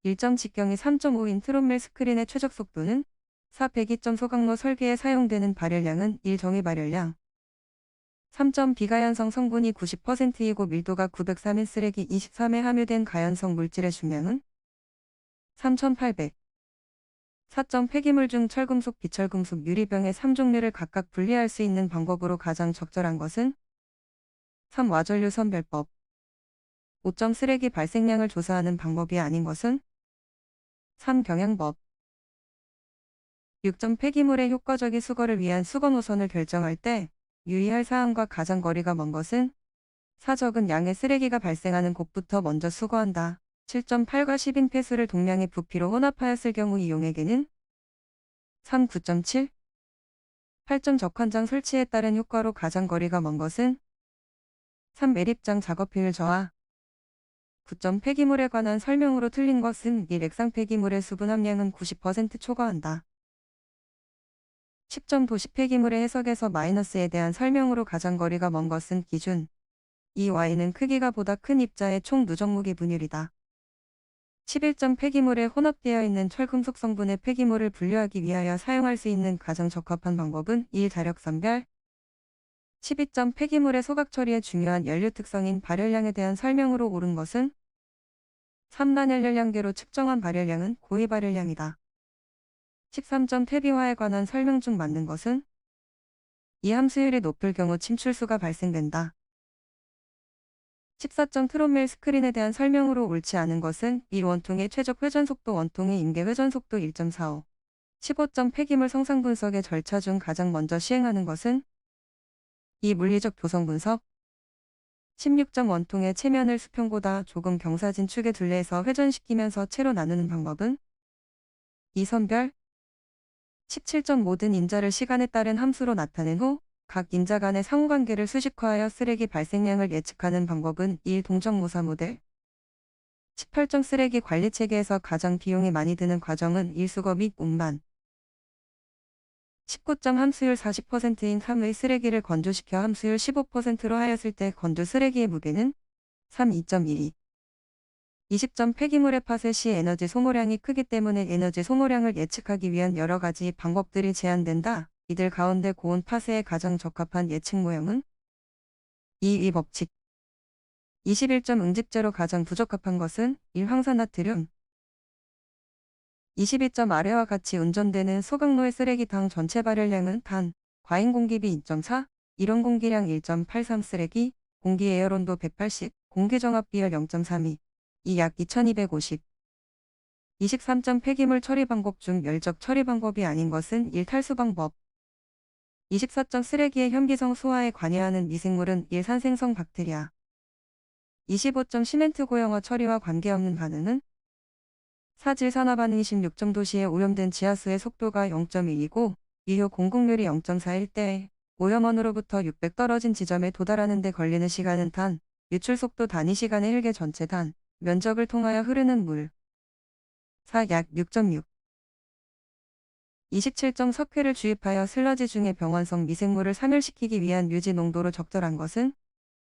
1점 직경이 3.5인 트롯밀 스크린의 최적 속도는 4 배기점 소각로 설계에 사용되는 발열량은 1 정의 발열량 3점 비가연성 성분이 90%이고 밀도가 903인 쓰레기 23에 함유된 가연성 물질의 중량은 3800 4점 폐기물 중 철금속, 비철금속, 유리병의 3종류를 각각 분리할 수 있는 방법으로 가장 적절한 것은 3. 와전류 선별법 5점 쓰레기 발생량을 조사하는 방법이 아닌 것은 3. 경향법 6점 폐기물의 효과적인 수거를 위한 수거 노선을 결정할 때 유의할 사항과 가장 거리가 먼 것은 4. 적은 양의 쓰레기가 발생하는 곳부터 먼저 수거한다. 7.8과 10인 폐수를 동량의 부피로 혼합하였을 경우 이 용액에는 3. 9.7 8점 적환장 설치에 따른 효과로 가장 거리가 먼 것은 3. 매립장 작업 효율 저하 9점 폐기물에 관한 설명으로 틀린 것은 이 액상 폐기물의 수분 함량은 90% 초과한다. 10점 도시 폐기물의 해석에서 마이너스에 대한 설명으로 가장 거리가 먼 것은 기준 이 Y는 크기가 보다 큰 입자의 총 누적 무게 분율이다. 11점 폐기물에 혼합되어 있는 철금속 성분의 폐기물을 분류하기 위하여 사용할 수 있는 가장 적합한 방법은 1. 자력 선별 12점 폐기물의 소각 처리의 중요한 연료 특성인 발열량에 대한 설명으로 옳은 것은 3. 단열열량계로 측정한 발열량은 고위 발열량이다. 13점 퇴비화에 관한 설명 중 맞는 것은 이 함수율이 높을 경우 침출수가 발생된다. 14점 트롯밀 스크린에 대한 설명으로 옳지 않은 것은 1. 원통의 최적 회전속도 원통의 임계 회전속도 1.45 15점 폐기물 성상 분석의 절차 중 가장 먼저 시행하는 것은 2. 물리적 조성 분석 16점 원통의 체면을 수평보다 조금 경사진 축의 둘레에서 회전시키면서 채로 나누는 방법은 2. 선별 17점 모든 인자를 시간에 따른 함수로 나타낸 후 각 인자 간의 상호관계를 수식화하여 쓰레기 발생량을 예측하는 방법은 1. 동적모사 모델 18점 쓰레기 관리 체계에서 가장 비용이 많이 드는 과정은 1. 수거 및 운반 19점 함수율 40%인 3의 쓰레기를 건조시켜 함수율 15%로 하였을 때 건조 쓰레기의 무게는 3. 2.12 20점 폐기물의 파쇄 시 에너지 소모량이 크기 때문에 에너지 소모량을 예측하기 위한 여러 가지 방법들이 제한된다. 이들 가운데 고온 파쇄에 가장 적합한 예측 모형은 2. 이 법칙 21점 응집제로 가장 부적합한 것은 1. 황산나트륨 22점 아래와 같이 운전되는 소각로의 쓰레기당 전체 발열량은 단 과잉 공기비 2.4 일원 공기량 1.83 쓰레기 공기 에어온도 180 공기 정압 비열 0.32 이 약 2250 23점 폐기물 처리 방법 중 열적 처리 방법이 아닌 것은 1. 탈수 방법 24점 쓰레기의 현기성 소화에 관여하는 미생물은 1. 산생성 박테리아 25점 시멘트 고형화 처리와 관계없는 반응은 4. 질산화 반응 26점 도시에 오염된 지하수의 속도가 0.1이고 이효 공급률이 0.4일 때 오염원으로부터 600 떨어진 지점에 도달하는 데 걸리는 시간은 단 유출 속도 단위 시간의 헬개 전체 단 면적을 통하여 흐르는 물 4. 약 6.6 27점 석회를 주입하여 슬러지 중의 병원성 미생물을 사멸시키기 위한 유지 농도로 적절한 것은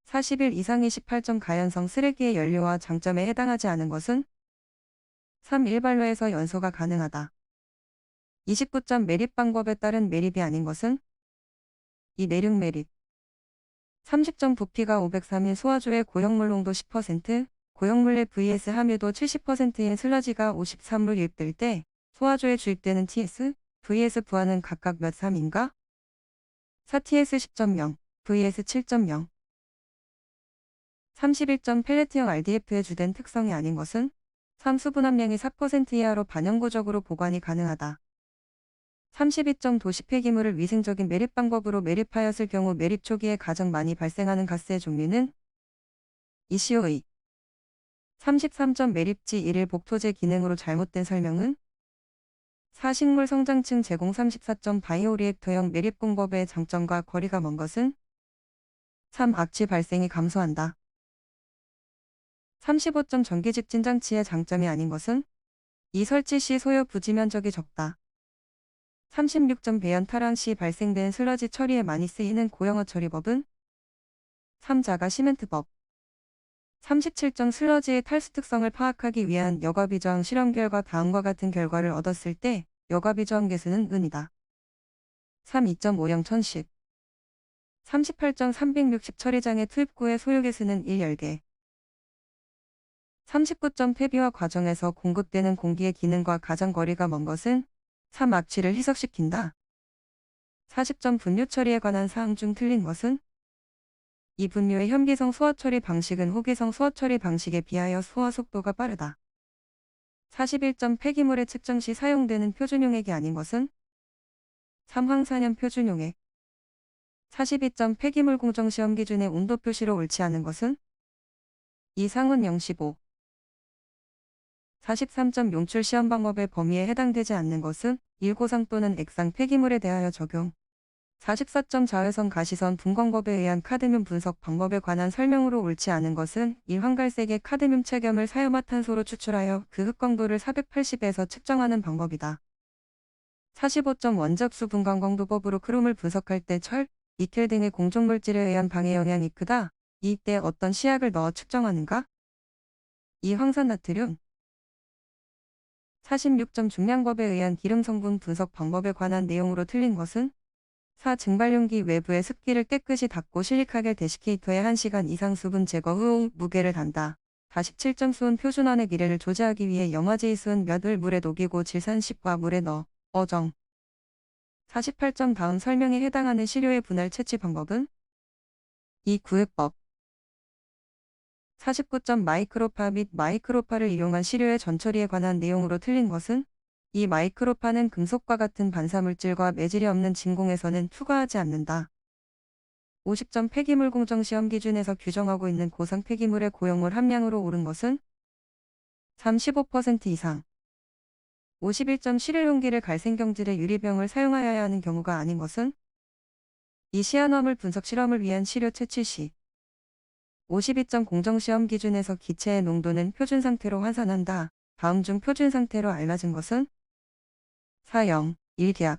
40일 이상의 18점 가연성 쓰레기의 연료와 장점에 해당하지 않은 것은 3. 일발로에서 연소가 가능하다. 29점 매립 방법에 따른 매립이 아닌 것은 2. 내륙 매립 30점 부피가 503인 소화조의 고형물 농도 10% 고형물의 vs 함유도 70%인 슬러지가 53로 유입될 때 소화조에 주입되는 TS, vs 부하는 각각 몇 3인가? 4TS 10.0, vs 7.0 31점 펠레트형 RDF의 주된 특성이 아닌 것은 3. 수분 함량이 4% 이하로 반영구적으로 보관이 가능하다. 32점 도시 폐기물을 위생적인 매립 방법으로 매립하였을 경우 매립 초기에 가장 많이 발생하는 가스의 종류는 ECOE 33점 매립지 1일 복토제 기능으로 잘못된 설명은 4. 식물 성장층 제공 34점 바이오리액터형 매립 공법의 장점과 거리가 먼 것은 3. 악취 발생이 감소한다. 35점 전기 직진 장치의 장점이 아닌 것은 2. 설치 시 소요 부지 면적이 적다. 36점 배연 탈항 시 발생된 슬러지 처리에 많이 쓰이는 고형화 처리법은 3. 자가 시멘트법 37점 슬러지의 탈수 특성을 파악하기 위한 여과비 저항 실험 결과 다음과 같은 결과를 얻었을 때 여과비 저항 개수는 은이다. 3 2.50 1010 38.360 처리장의 투입구의 소요 개수는 1 10개 39점 폐비화 과정에서 공급되는 공기의 기능과 가장 거리가 먼 것은 3 악취를 희석시킨다. 40점 분뇨 처리에 관한 사항 중 틀린 것은 이 분뇨의 현기성 소화 처리 방식은 호기성 소화 처리 방식에 비하여 소화 속도가 빠르다. 41점 폐기물의 측정 시 사용되는 표준용액이 아닌 것은 3 황산염 표준용액 42점 폐기물 공정 시험 기준의 온도 표시로 옳지 않은 것은 2 상온 015 43점 용출 시험 방법의 범위에 해당되지 않는 것은 1 고상 또는 액상 폐기물에 대하여 적용 44점 자외선 가시선 분광법에 의한 카드뮴 분석 방법에 관한 설명으로 옳지 않은 것은 1 황갈색의 카드뮴 체겸을 사유화탄소로 추출하여 그 흑광도를 480에서 측정하는 방법이다. 45점 원적수 분광광도법으로 크롬을 분석할 때 철, 니켈 등의 공존물질에 의한 방해 영향이 크다. 이때 어떤 시약을 넣어 측정하는가? 2 황산나트륨 46점 중량법에 의한 기름 성분 분석 방법에 관한 내용으로 틀린 것은 4 증발용기 외부의 습기를 깨끗이 닦고 실리카겔 데시케이터에 1시간 이상 수분 제거 후 무게를 단다. 47점 수은 표준원의 미래를 조제하기 위해 염화제의 수은 몇을 물에 녹이고 질산십과 물에 넣어 어정 48점 다음 설명에 해당하는 시료의 분할 채취 방법은 이 구획법 49점 마이크로파 및 마이크로파를 이용한 시료의 전처리에 관한 내용으로 틀린 것은 이 마이크로파는 금속과 같은 반사물질과 매질이 없는 진공에서는 투과하지 않는다. 50점 폐기물 공정 시험 기준에서 규정하고 있는 고상 폐기물의 고용물 함량으로 옳은 것은 35% 이상 51점 실효용기를 갈생경질의 유리병을 사용하여야 하는 경우가 아닌 것은 이 시안화물 분석 실험을 위한 시료 채취 시 52점 공정시험 기준에서 기체의 농도는 표준 상태로 환산한다. 다음 중 표준 상태로 알맞은 것은 4영 1계약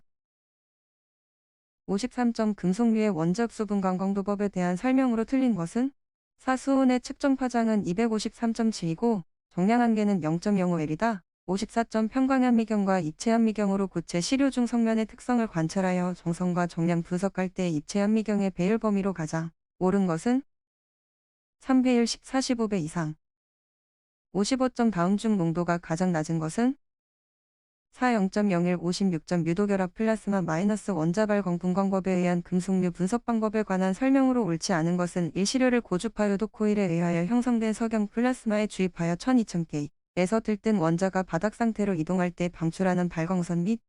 53점 금속류의 원적수 분광광도법에 대한 설명으로 틀린 것은 4 수온의 측정 파장은 253.7이고 정량 한계는 0.05L이다. 54점 편광현미경과 입체현미경으로 고체 시료 중 성면의 특성을 관찰하여 정성과 정량 분석할 때 입체현미경의 배율 범위로 가장 옳은 것은 3배율 45배 이상 55점 다음 중 농도가 가장 낮은 것은 4 0.01 56점 유도결합 플라스마 마이너스 원자발 광분광법에 의한 금속류 분석 방법에 관한 설명으로 옳지 않은 것은 1 시료를 고주파 요도 코일에 의하여 형성된 석영 플라스마에 주입하여 12,000K에서 들뜬 원자가 바닥 상태로 이동할 때 방출하는 발광선 및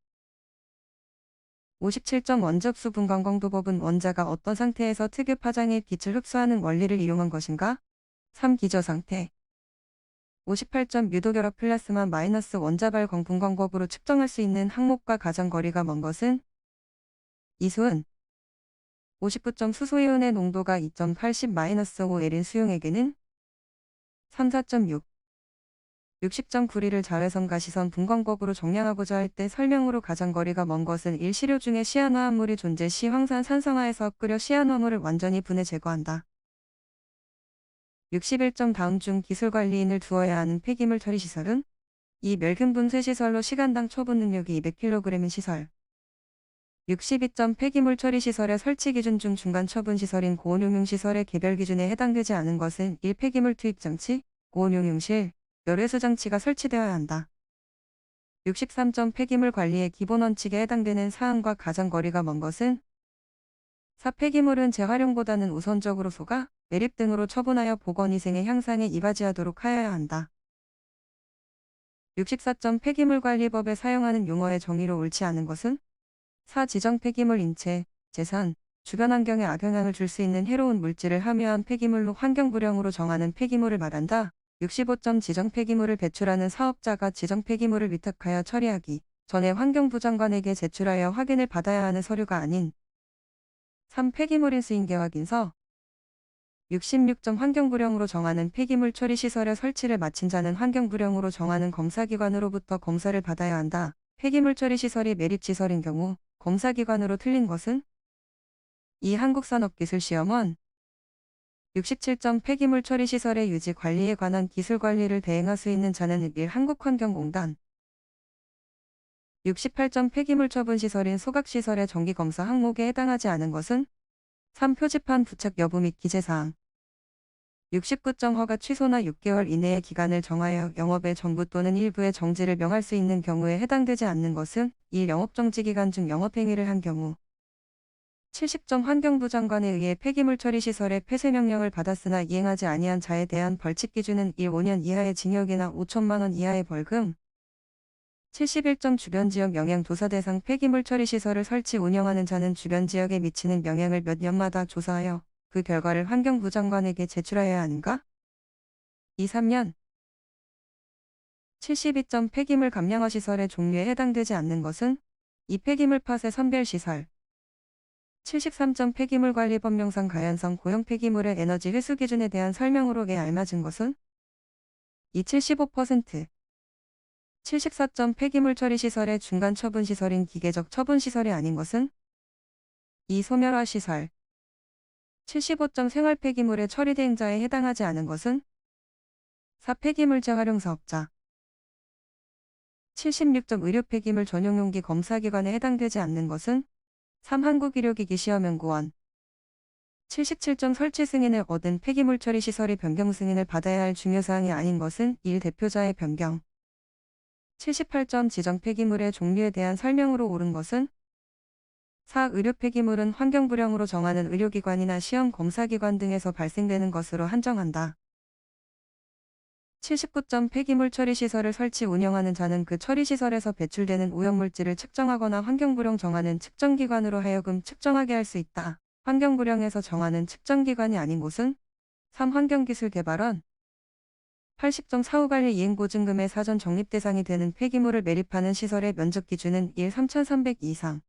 57점 원적수 분광광도법은 원자가 어떤 상태에서 특유 파장의 빛을 흡수하는 원리를 이용한 것인가? 3 기저 상태 58점 유도결합 플라스마 마이너스 원자발 광분광법으로 측정할 수 있는 항목과 가장 거리가 먼 것은 이수은 59점 수소이온의 농도가 2.80-5L인 수용액에는 3 4.6 60점 구리를 자외선 가시선 분광법으로 정량하고자 할 때 설명으로 가장 거리가 먼 것은 1 시료 중에 시안화합물이 존재 시 황산 산성화해서 끓여 시안화물을 완전히 분해 제거한다. 61점 다음 중 기술관리인을 두어야 하는 폐기물 처리 시설은 이 멸균 분쇄 시설로 시간당 초분 능력이 200kg인 시설 62점 폐기물 처리 시설의 설치 기준 중 중간 처분 시설인 고온용융 시설의 개별 기준에 해당되지 않은 것은 1 폐기물 투입 장치, 고온용융실, 열회수 장치가 설치되어야 한다. 63점 폐기물 관리의 기본 원칙에 해당되는 사항과 가장 거리가 먼 것은 4 폐기물은 재활용보다는 우선적으로 소가, 매립 등으로 처분하여 보건위생의 향상에 이바지하도록 하여야 한다. 64점 폐기물관리법에 사용하는 용어의 정의로 옳지 않은 것은 4 지정 폐기물 인체, 재산, 주변 환경에 악영향을 줄 수 있는 해로운 물질을 함유한 폐기물로 환경불량으로 정하는 폐기물을 말한다. 65점 지정 폐기물을 배출하는 사업자가 지정 폐기물을 위탁하여 처리하기 전에 환경부 장관에게 제출하여 확인을 받아야 하는 서류가 아닌 3 폐기물인 수인계확인서 66점 환경불량으로 정하는 폐기물 처리 시설의 설치를 마친 자는 환경불량으로 정하는 검사기관으로부터 검사를 받아야 한다. 폐기물 처리 시설이 매립시설인 경우 검사기관으로 틀린 것은 이 한국산업기술시험원 67점 폐기물 처리 시설의 유지 관리에 관한 기술 관리를 대행할 수 있는 자는 1. 한국환경공단. 68점 폐기물 처분 시설인 소각시설의 정기검사 항목에 해당하지 않은 것은 3. 표지판 부착 여부 및 기재사항. 69점 허가 취소나 6개월 이내의 기간을 정하여 영업의 전부 또는 일부의 정지를 명할 수 있는 경우에 해당되지 않는 것은 1. 영업정지 기간 중 영업행위를 한 경우. 70점 환경부 장관에 의해 폐기물 처리 시설의 폐쇄 명령을 받았으나 이행하지 아니한 자에 대한 벌칙 기준은 1. 5년 이하의 징역이나 5천만 원 이하의 벌금. 71점 주변 지역 영향 조사 대상 폐기물 처리 시설을 설치 운영하는 자는 주변 지역에 미치는 영향을 몇 년마다 조사하여 그 결과를 환경부 장관에게 제출하여야 하는가? 2. 3년. 72점 폐기물 감량화 시설의 종류에 해당되지 않는 것은 이 폐기물 팟의 선별 시설. 73점 폐기물 관리 법령상 가연성 고형 폐기물의 에너지 회수 기준에 대한 설명으로에 알맞은 것은 이 75%. 74점 폐기물 처리 시설의 중간 처분 시설인 기계적 처분 시설이 아닌 것은 이 소멸화 시설. 75점 생활 폐기물의 처리 대행자에 해당하지 않은 것은 4. 폐기물 재활용 사업자. 76점 의료 폐기물 전용 용기 검사 기관에 해당되지 않는 것은 3. 한국의료기기 시험연구원. 77점 설치 승인을 얻은 폐기물 처리 시설이 변경 승인을 받아야 할 중요사항이 아닌 것은 1. 대표자의 변경. 78점 지정 폐기물의 종류에 대한 설명으로 옳은 것은 4. 의료 폐기물은 환경부령으로 정하는 의료기관이나 시험검사기관 등에서 발생되는 것으로 한정한다. 79점 폐기물 처리 시설을 설치 운영하는 자는 그 처리 시설에서 배출되는 오염물질을 측정하거나 환경부령 정하는 측정기관으로 하여금 측정하게 할 수 있다. 환경부령에서 정하는 측정기관이 아닌 곳은 3. 환경기술개발원. 80점 사후관리 이행보증금의 사전 적립 대상이 되는 폐기물을 매립하는 시설의 면적 기준은 1. 3,300 이상.